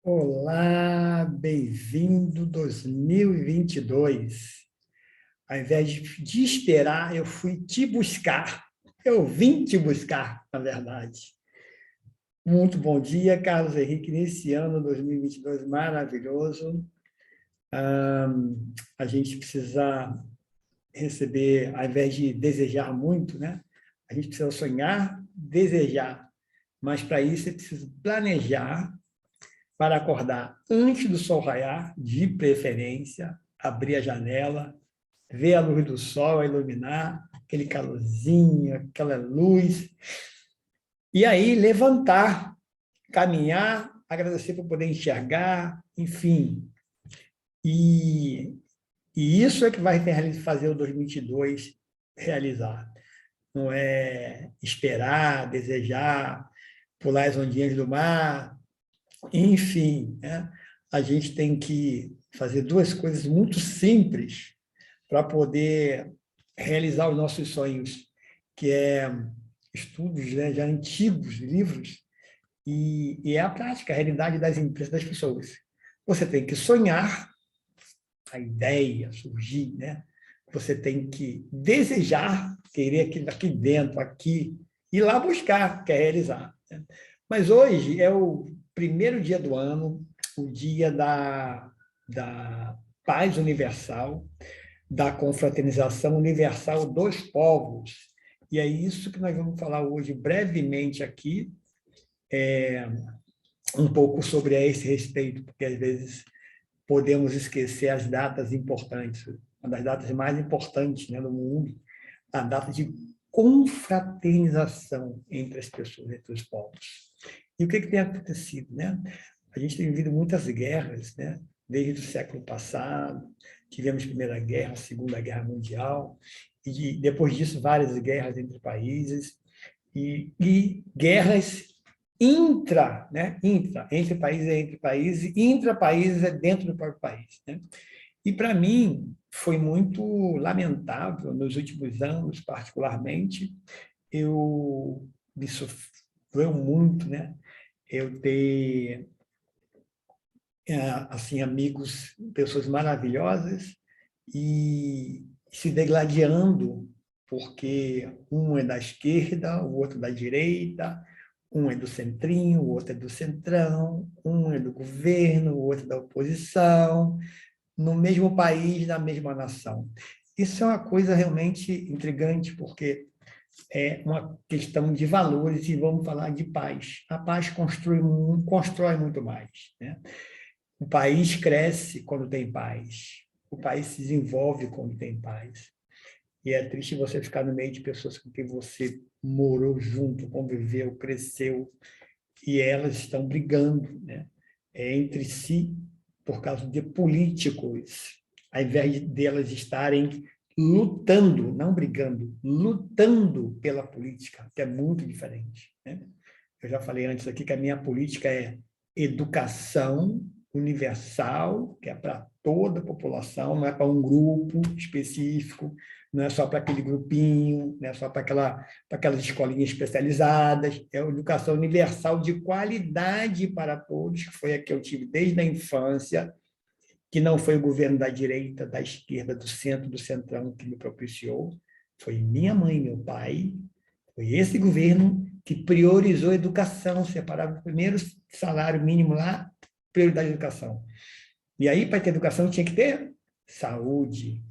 Olá, bem-vindo 2022. Ao invés de esperar, eu fui te buscar. Eu vim te buscar, na verdade. Muito bom dia, Carlos Henrique, nesse ano 2022 maravilhoso. A gente precisa receber, ao invés de desejar muito, né? A gente precisa sonhar, desejar. Mas para isso é preciso planejar para acordar antes do sol raiar, de preferência, abrir a janela, ver a luz do sol a iluminar, aquele calorzinho, aquela luz, e aí levantar, caminhar, agradecer por poder enxergar, enfim. E, e isso é que vai fazer o 2022 realizar. Não é esperar, desejar, pular as ondinhas do mar, enfim, né? A gente tem que fazer duas coisas muito simples para poder realizar os nossos sonhos, que é estudos, né, já antigos, livros, e é a prática, a realidade das empresas, das pessoas. Você tem que sonhar, a ideia surgir, né? Você tem que desejar, querer aquilo aqui dentro, aqui, ir lá buscar, quer realizar, né? Mas hoje é o primeiro dia do ano, o dia da paz universal, da confraternização universal dos povos. E é isso que nós vamos falar hoje brevemente aqui, um pouco sobre esse respeito, porque às vezes podemos esquecer as datas importantes. Uma das datas mais importantes, né, do mundo, a data de confraternização entre as pessoas, entre os povos. E o que tem acontecido, né? A gente tem vivido muitas guerras, né? Desde o século passado, tivemos a Primeira Guerra, a Segunda Guerra Mundial, e depois disso várias guerras entre países, e guerras né? Entre países, e intra-países é dentro do próprio país, né? E, para mim, foi muito lamentável, nos últimos anos, particularmente, eu me sofreu muito, né? Eu ter assim amigos, pessoas maravilhosas e se degladiando porque um é da esquerda, o outro da direita, um é do centrinho, o outro é do centrão, um é do governo, o outro é da oposição, no mesmo país, na mesma nação. Isso é uma coisa realmente intrigante, porque é uma questão de valores e vamos falar de paz. A paz constrói muito mais, né? O país cresce quando tem paz. O país se desenvolve quando tem paz. E é triste você ficar no meio de pessoas com quem você morou junto, conviveu, cresceu, e elas estão brigando, né? Entre si por causa de políticos, ao invés de elas estarem lutando, não brigando, lutando pela política, que é muito diferente, né? Eu já falei antes aqui que a minha política é educação universal, que é para toda a população, não é para um grupo específico, não é só para aquele grupinho, não é só para aquelas escolinhas especializadas, é a educação universal de qualidade para todos, que foi a que eu tive desde a infância, que não foi o governo da direita, da esquerda, do centro, do centrão que me propiciou, foi minha mãe, meu pai, foi esse governo que priorizou a educação, separava o primeiro salário mínimo lá, prioridade da educação. E aí, para ter educação, tinha que ter saúde,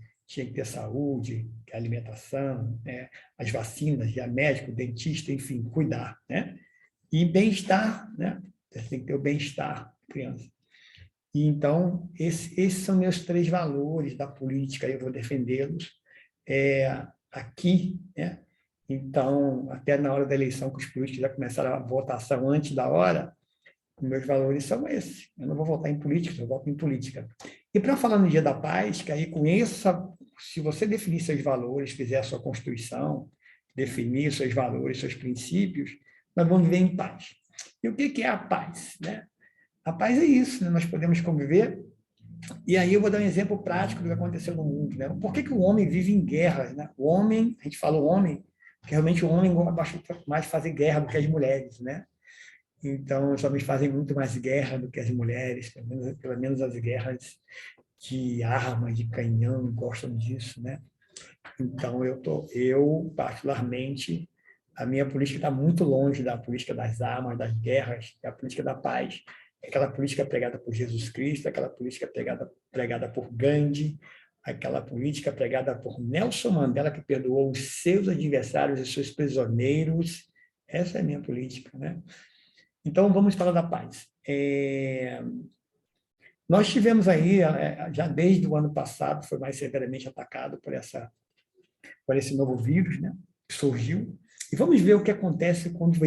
que é alimentação, né? As vacinas, já médico, dentista, enfim, cuidar, né? E bem-estar, né? Você tem que ter o bem-estar da criança. E, então, esses são meus três valores da política, eu vou defendê-los aqui, né? Então, até na hora da eleição, que os políticos já começaram a votação antes da hora, meus valores são esses. Eu não vou votar em política, eu voto em política. E para falar no Dia da Paz, que aí com essa, se você definir seus valores, fizer a sua Constituição, definir seus valores, seus princípios, nós vamos viver em paz. E o que é a paz, né? A paz é isso, né? Nós podemos conviver. E aí eu vou dar um exemplo prático do que aconteceu no mundo, né? Por que o homem vive em guerras, né? O homem, a gente fala o homem, porque realmente o homem gosta mais de fazer guerra do que as mulheres, né? Então, os homens fazem muito mais guerra do que as mulheres, pelo menos as guerras de arma, de canhão, gostam disso, né? Então, eu particularmente, a minha política está muito longe da política das armas, das guerras, da política da paz. Aquela política pregada por Jesus Cristo, aquela política pregada por Gandhi, aquela política pregada por Nelson Mandela, que perdoou os seus adversários e seus prisioneiros. Essa é a minha política, né? Então, vamos falar da paz. Nós tivemos aí, já desde o ano passado, foi mais severamente atacado por esse novo vírus, né, que surgiu. E vamos ver o que acontece quando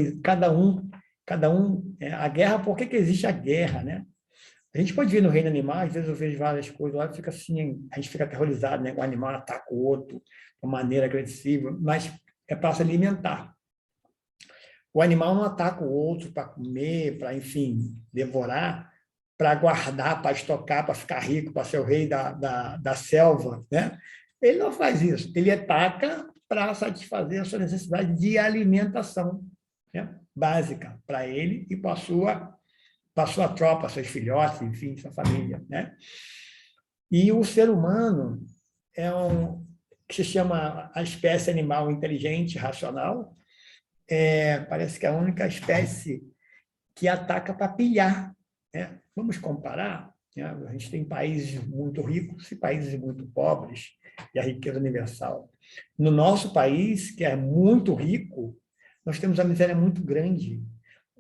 a guerra, por que existe a guerra, né? A gente pode ver no reino animal, às vezes eu vejo várias coisas lá, fica assim, a gente fica aterrorizado, né? O animal ataca o outro de uma maneira agressiva, mas é para se alimentar. O animal não ataca o outro para comer, para, enfim, devorar, para guardar, para estocar, para ficar rico, para ser o rei da selva, né? Ele não faz isso. Ele ataca para satisfazer a sua necessidade de alimentação, né, básica para ele e para a sua tropa, seus filhotes, enfim, sua família, né? E o ser humano é que se chama a espécie animal inteligente, racional, parece que é a única espécie que ataca para pilhar, né? Vamos comparar, né? A gente tem países muito ricos e países muito pobres, e a riqueza universal. No nosso país, que é muito rico, nós temos a miséria muito grande.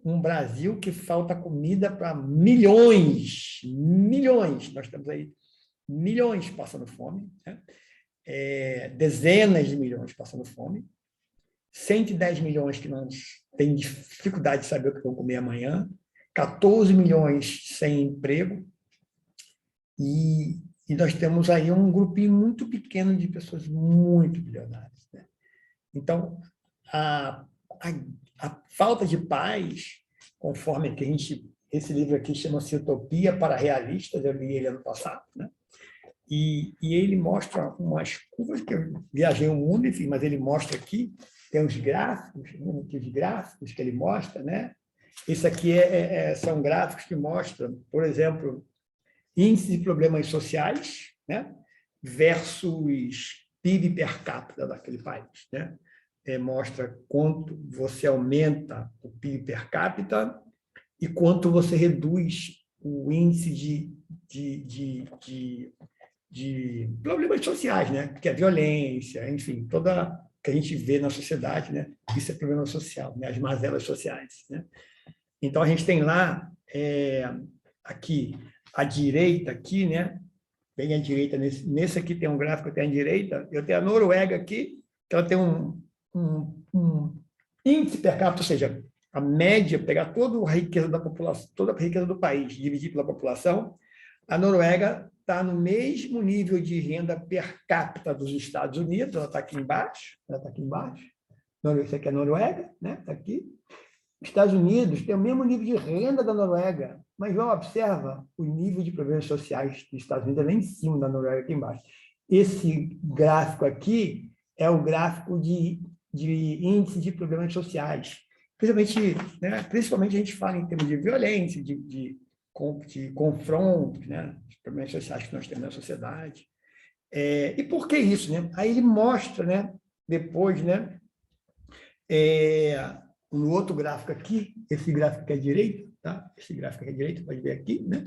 Um Brasil que falta comida para milhões, milhões. Nós temos aí milhões passando fome, né? Dezenas de milhões passando fome, 110 milhões que não têm dificuldade de saber o que vão comer amanhã, 14 milhões sem emprego, e nós temos aí um grupinho muito pequeno de pessoas muito bilionárias, né? Então, a falta de paz, conforme que esse livro aqui chama-se Utopia para Realistas, eu li ele ano passado, né? E ele mostra umas curvas, que eu viajei o mundo, enfim, mas ele mostra aqui, tem uns gráficos, os gráficos que ele mostra, né? Isso aqui são gráficos que mostram, por exemplo, índice de problemas sociais, né, versus PIB per capita daquele país, né? Mostra quanto você aumenta o PIB per capita e quanto você reduz o índice de problemas sociais, né? Que é violência, enfim, toda que a gente vê na sociedade, né? Isso é problema social, né? As mazelas sociais, né? Então, a gente tem lá, aqui, à direita, aqui, né? Bem à direita, nesse aqui tem um gráfico até à direita, eu tenho a Noruega aqui, que ela tem um índice per capita, ou seja, a média, pegar toda a riqueza da população, toda a riqueza do país, dividir pela população, a Noruega está no mesmo nível de renda per capita dos Estados Unidos, ela está aqui embaixo, isso aqui é a Noruega, né? Está aqui. Os Estados Unidos têm o mesmo nível de renda da Noruega, mas não observa o nível de problemas sociais dos Estados Unidos é lá em cima da Noruega, aqui embaixo. Esse gráfico aqui é o gráfico de índice de problemas sociais. Principalmente a gente fala em termos de violência, de confrontos, né, de problemas sociais que nós temos na sociedade. E por que isso, né? Aí ele mostra, né, depois, né, no outro gráfico aqui, esse gráfico aqui à direita, tá? Esse gráfico aqui à direita, pode ver aqui, né?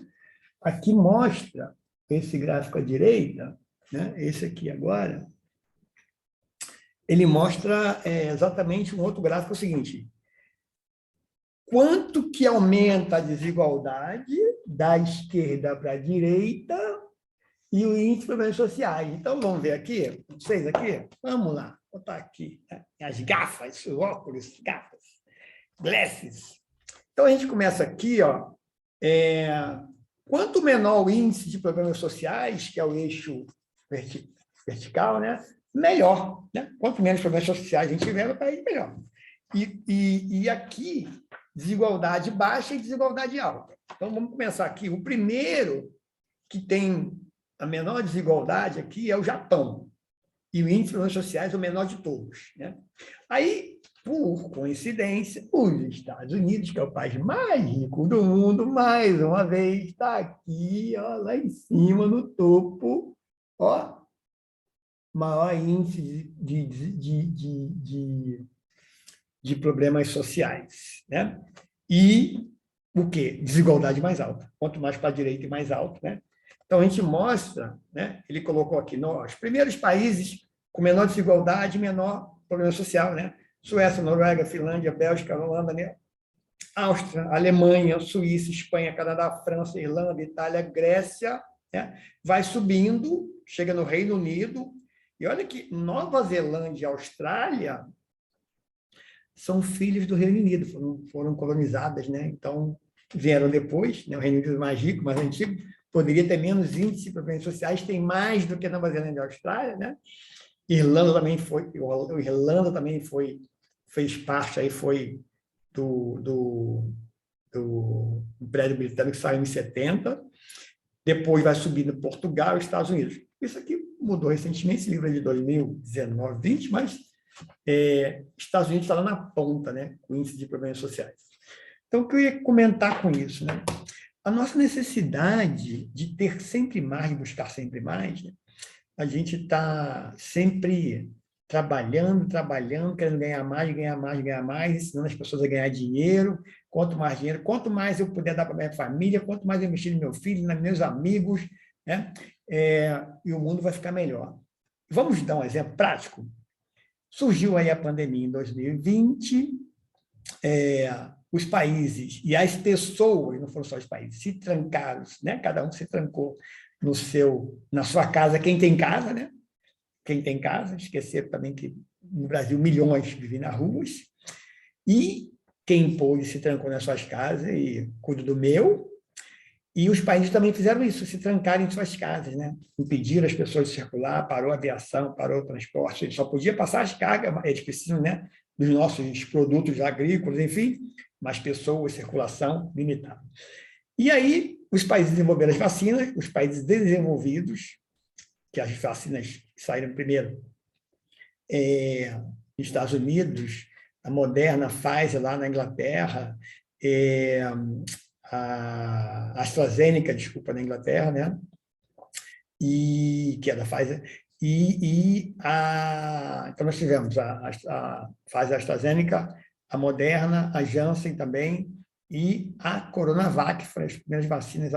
Aqui mostra esse gráfico à direita, né? Esse aqui agora, ele mostra exatamente um outro gráfico, o seguinte: quanto que aumenta a desigualdade da esquerda para a direita e o índice de problemas sociais. Então, vamos ver aqui, vocês aqui? Vamos lá, vou botar aqui, né? As gafas, os óculos, gafas, glasses. Então, a gente começa aqui, ó, quanto menor o índice de problemas sociais, que é o eixo vertical, né? Melhor, né? Quanto menos problemas sociais a gente tiver, no país, melhor. E aqui, desigualdade baixa e desigualdade alta. Então, vamos começar aqui. O primeiro que tem a menor desigualdade aqui é o Japão. E o índice de problemas sociais é o menor de todos, né? Aí, por coincidência, os Estados Unidos, que é o país mais rico do mundo, mais uma vez, está aqui, ó, lá em cima, no topo, ó, maior índice de problemas sociais, né? E o quê? Desigualdade mais alta. Quanto mais para a direita e mais alto, né? Então, a gente mostra, né? Ele colocou aqui, os primeiros países com menor desigualdade e menor problema social, né? Suécia, Noruega, Finlândia, Bélgica, Holanda, né? Áustria, Alemanha, Suíça, Espanha, Canadá, França, Irlanda, Itália, Grécia, né? Vai subindo, chega no Reino Unido, e olha que Nova Zelândia e Austrália são filhos do Reino Unido, foram colonizadas, né? Então, vieram depois, né? O Reino Unido mais rico, mais antigo, poderia ter menos índice de problemas sociais, tem mais do que Nova Zelândia e Austrália, né? Irlanda também fez parte, aí foi do Império Britânico, que saiu em 70, depois vai subindo Portugal e Estados Unidos. Isso aqui mudou recentemente, esse livro é de 2019, 20, mas Estados Unidos está lá na ponta, né, com o índice de problemas sociais. Então, o que eu ia comentar com isso? Né? A nossa necessidade de ter sempre mais, de buscar sempre mais, né? A gente está sempre trabalhando, querendo ganhar mais, ensinando as pessoas a ganhar dinheiro. Quanto mais dinheiro, quanto mais eu puder dar para minha família, quanto mais eu investir no meu filho, nos meus amigos, né? E o mundo vai ficar melhor. Vamos dar um exemplo prático? Surgiu aí a pandemia em 2020, os países e as pessoas, não foram só os países, se trancaram, né? Cada um se trancou na sua casa, quem tem casa, né? Quem tem casa, esquecer também que no Brasil milhões vivem nas ruas, e quem pôde se trancou nas suas casas e cuida do meu, e os países também fizeram isso, se trancaram em suas casas, né? Impediram as pessoas de circular, parou a aviação, parou o transporte, eles só podia passar as cargas, eles precisam, né, dos nossos produtos agrícolas, enfim, mas pessoas, circulação limitada. E aí, os países desenvolveram as vacinas, os países desenvolvidos, que as vacinas saíram primeiro, nos Estados Unidos, a Moderna, a Pfizer lá na Inglaterra, a AstraZeneca, desculpa, na Inglaterra, né? Que é da Pfizer, então nós tivemos a Pfizer, a AstraZeneca, a Moderna, a Janssen também, e a Coronavac, foram as primeiras vacinas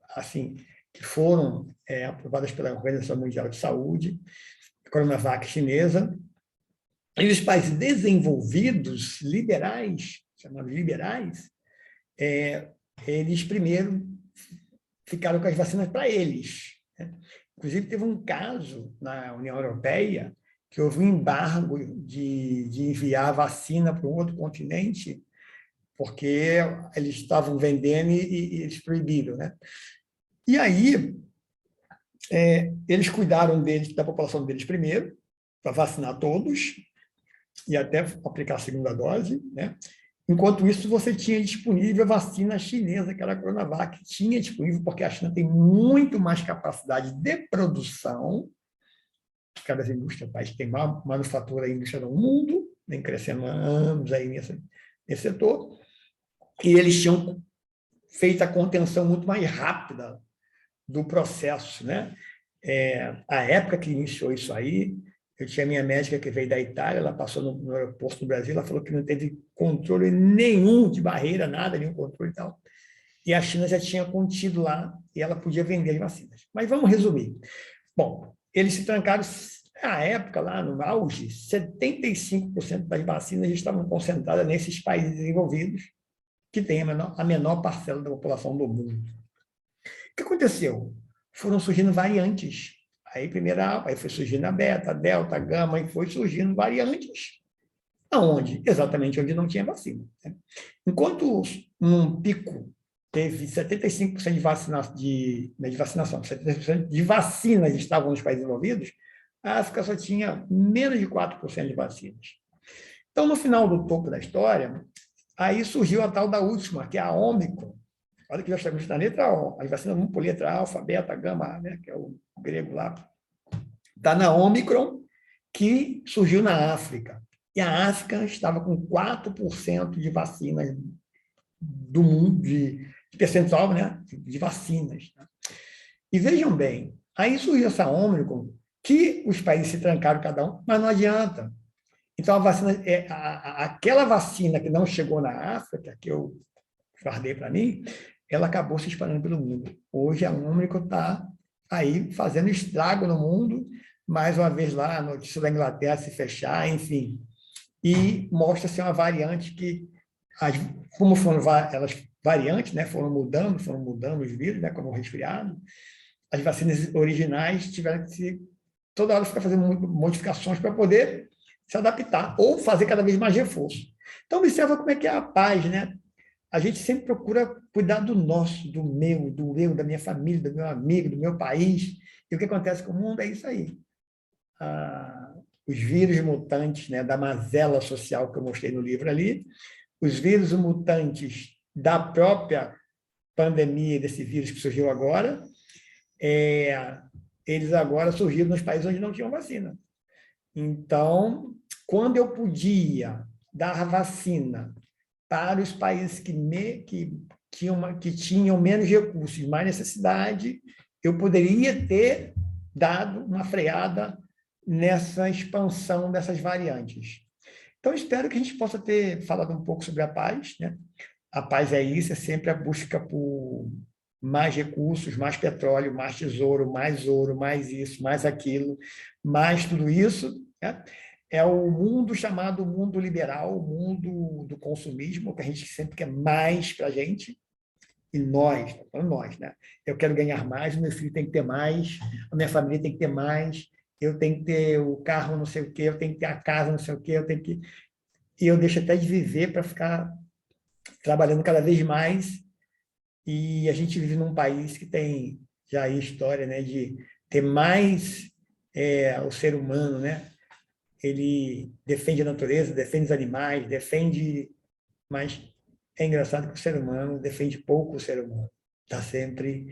assim, que foram aprovadas pela Organização Mundial de Saúde, a Coronavac chinesa, e os países desenvolvidos, liberais, chamados liberais, eles primeiro ficaram com as vacinas para eles, né? Inclusive, teve um caso na União Europeia que houve um embargo de enviar vacina para um outro continente, porque eles estavam vendendo e eles proibiram, né? E aí, eles cuidaram da população deles primeiro, para vacinar todos, e até aplicar a segunda dose, né? Enquanto isso, você tinha disponível a vacina chinesa, que era a Coronavac, tinha disponível, porque a China tem muito mais capacidade de produção, que cada indústria, o país que tem mais manufatura e indústria no mundo, vem crescendo há anos aí nesse setor, e eles tinham feito a contenção muito mais rápida do processo, né? A época que iniciou isso aí, eu tinha minha médica que veio da Itália, ela passou no aeroporto do Brasil, ela falou que não teve controle nenhum de barreira, nada, nenhum controle e tal. E a China já tinha contido lá e ela podia vender as vacinas. Mas vamos resumir. Bom, eles se trancaram, na época, lá no auge, 75% das vacinas estavam concentradas nesses países desenvolvidos, que têm a menor parcela da população do mundo. O que aconteceu? Foram surgindo variantes. Aí foi surgindo a beta, a delta, a gama, e foi surgindo variantes. Aonde? Exatamente onde não tinha vacina, né? Enquanto um pico teve 75% de vacinação, 70% de vacinas estavam nos países desenvolvidos, a África só tinha menos de 4% de vacinas. Então, no final do topo da história, aí surgiu a tal da última, que é a Ômicron. Olha que já estamos na letra O. As vacinas vão por letra alfa, beta, gama, né, que é o grego lá. Está na Ômicron, que surgiu na África. E a África estava com 4% de vacinas do mundo, de percentual, né, de vacinas. E vejam bem, aí surgiu essa Ômicron, que os países se trancaram cada um, mas não adianta. Então, a vacina, aquela vacina que não chegou na África, que eu guardei para mim, ela acabou se espalhando pelo mundo. Hoje, a Ômicron está aí fazendo estrago no mundo, mais uma vez lá, a notícia da Inglaterra se fechar, enfim. E mostra-se uma variante que, como foram elas variantes, né, foram mudando os vírus, né, como o resfriado, as vacinas originais tiveram que toda hora ficar fazendo modificações para poder se adaptar ou fazer cada vez mais reforço. Então, observa como é que é a paz, né? A gente sempre procura cuidar do nosso, do eu, da minha família, do meu amigo, do meu país. E o que acontece com o mundo é isso aí. Os vírus mutantes, né, da mazela social que eu mostrei no livro ali, os vírus mutantes da própria pandemia, desse vírus que surgiu agora, eles agora surgiram nos países onde não tinham vacina. Então, quando eu podia dar vacina para os países que tinham menos recursos, mais necessidade, eu poderia ter dado uma freada nessa expansão dessas variantes. Então, espero que a gente possa ter falado um pouco sobre a paz, né? A paz é isso, é sempre a busca por mais recursos, mais petróleo, mais tesouro, mais isso, mais aquilo, mais tudo isso, né? É o mundo chamado mundo liberal, o mundo do consumismo, que a gente sempre quer mais para a gente, e nós, né? Eu quero ganhar mais, o meu filho tem que ter mais, a minha família tem que ter mais, eu tenho que ter o carro não sei o quê, eu tenho que ter a casa não sei o quê, eu tenho que... E eu deixo até de viver para ficar trabalhando cada vez mais, e a gente vive num país que tem já aí história, né, de ter mais o ser humano, né? Ele defende a natureza, defende os animais, defende, mas é engraçado que o ser humano defende pouco o ser humano, está sempre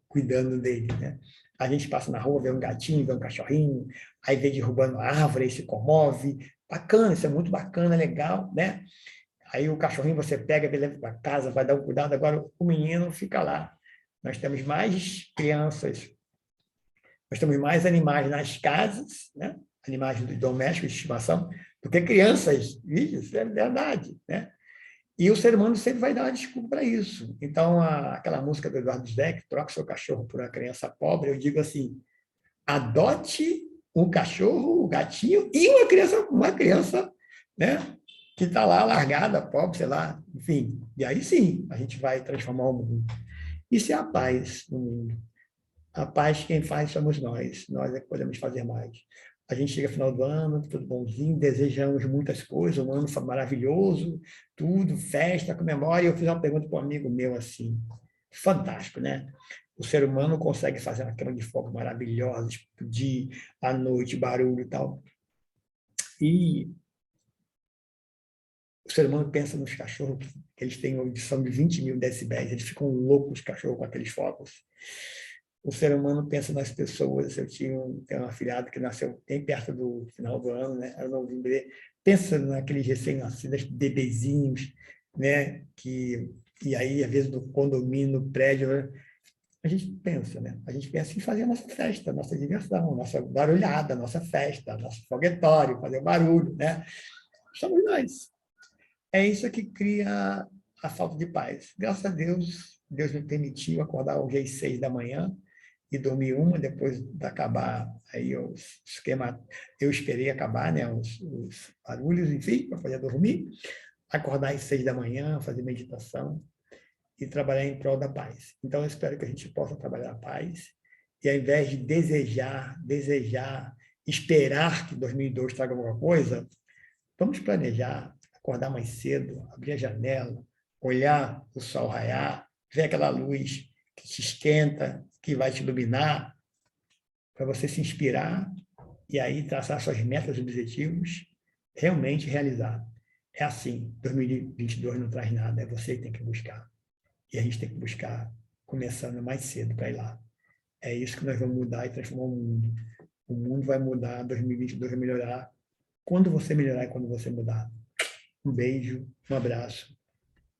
cuidando dele, né? A gente passa na rua, vê um gatinho, vê um cachorrinho, aí vê derrubando a árvore, aí se comove, bacana, isso é muito bacana, legal, né? Aí o cachorrinho você pega, leva para casa, vai dar um cuidado, agora o menino fica lá. Nós temos mais crianças, nós temos mais animais nas casas, né? Animais domésticos de estimação, do que crianças. Isso é verdade, né? E o ser humano sempre vai dar uma desculpa para isso. Então, aquela música do Eduardo Zweig, troca seu cachorro por uma criança pobre, eu digo assim, adote um cachorro, um gatinho e uma criança, né? Que está lá largada, pobre, sei lá, enfim. E aí sim, a gente vai transformar o mundo. Isso é a paz no mundo. A paz quem faz somos nós é que podemos fazer mais. A gente chega no final do ano, tudo bonzinho, desejamos muitas coisas, um ano maravilhoso, tudo, festa, comemora. E eu fiz uma pergunta para um amigo meu assim, fantástico, né? O ser humano consegue fazer uma cama de fogo maravilhosa, explodir à noite, barulho e tal. E o ser humano pensa nos cachorros, que eles têm uma audição de 20 mil decibéis, eles ficam loucos, os cachorros, com aqueles focos. O ser humano pensa nas pessoas. Eu tenho uma afilhada que nasceu bem perto do final do ano, né? Ela não viu bebê. Pensa naqueles recém-nascidos, bebezinhos, né? E aí, às vezes, no condomínio, no prédio, né? A gente pensa, né? A gente pensa em fazer a nossa festa, a nossa diversão, a nossa barulhada, a nossa festa, nosso foguetório, fazer barulho, né? Somos nós. É isso que cria a falta de paz. Graças a Deus, Deus me permitiu acordar hoje às 6 da manhã e dormir uma, depois de acabar aí o esquema, eu esperei acabar, né, os barulhos, enfim, para poder dormir, acordar às 6 da manhã, fazer meditação e trabalhar em prol da paz. Então, eu espero que a gente possa trabalhar a paz e, ao invés de desejar, esperar que 2002 traga alguma coisa, vamos planejar, acordar mais cedo, abrir a janela, olhar o sol raiar, ver aquela luz que te esquenta, que vai te iluminar, para você se inspirar e aí traçar suas metas e objetivos, realmente realizar. É assim, 2022 não traz nada, é você que tem que buscar. E a gente tem que buscar começando mais cedo para ir lá. É isso que nós vamos mudar e transformar o mundo. O mundo vai mudar, 2022 vai melhorar quando você melhorar e quando você mudar. Um beijo, um abraço.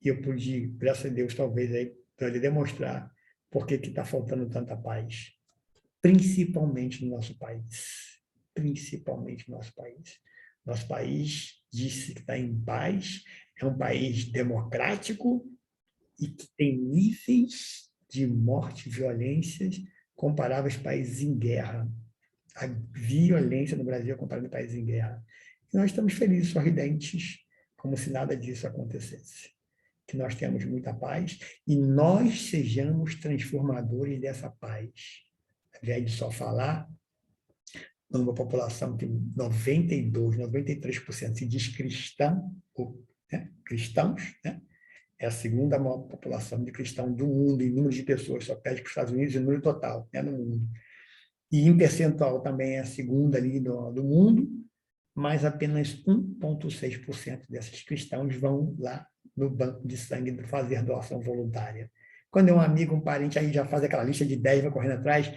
E eu pude, graças a Deus, talvez, aí, para lhe demonstrar por que está faltando tanta paz. Principalmente no nosso país. Principalmente no nosso país. Nosso país disse que está em paz, é um país democrático e que tem níveis de morte e violências comparáveis a países em guerra. A violência no Brasil é comparada a países em guerra. E nós estamos felizes, sorridentes, como se nada disso acontecesse. Que nós temos muita paz e nós sejamos transformadores dessa paz. Ao invés de só falar, numa população que 92, 93% se diz cristã, ou, né, cristãos, né? É a segunda maior população de cristãos do mundo, em número de pessoas, só perde para os Estados Unidos em número total, né, no mundo. E em percentual também é a segunda ali do mundo, mas apenas 1,6% desses cristãos vão lá no banco de sangue fazer doação voluntária. Quando é um amigo, um parente, aí já faz aquela lista de 10, vai correndo atrás.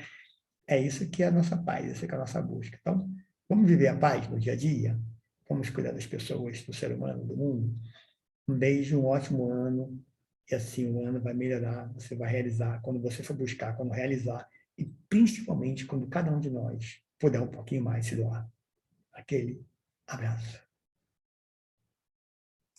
É isso que é a nossa paz, essa que é a nossa busca. Então, vamos viver a paz no dia a dia? Vamos cuidar das pessoas, do ser humano, do mundo? Um beijo, um ótimo ano. E assim o ano vai melhorar, você vai realizar quando você for buscar, quando realizar. E principalmente quando cada um de nós puder um pouquinho mais se doar. Aquele abraço.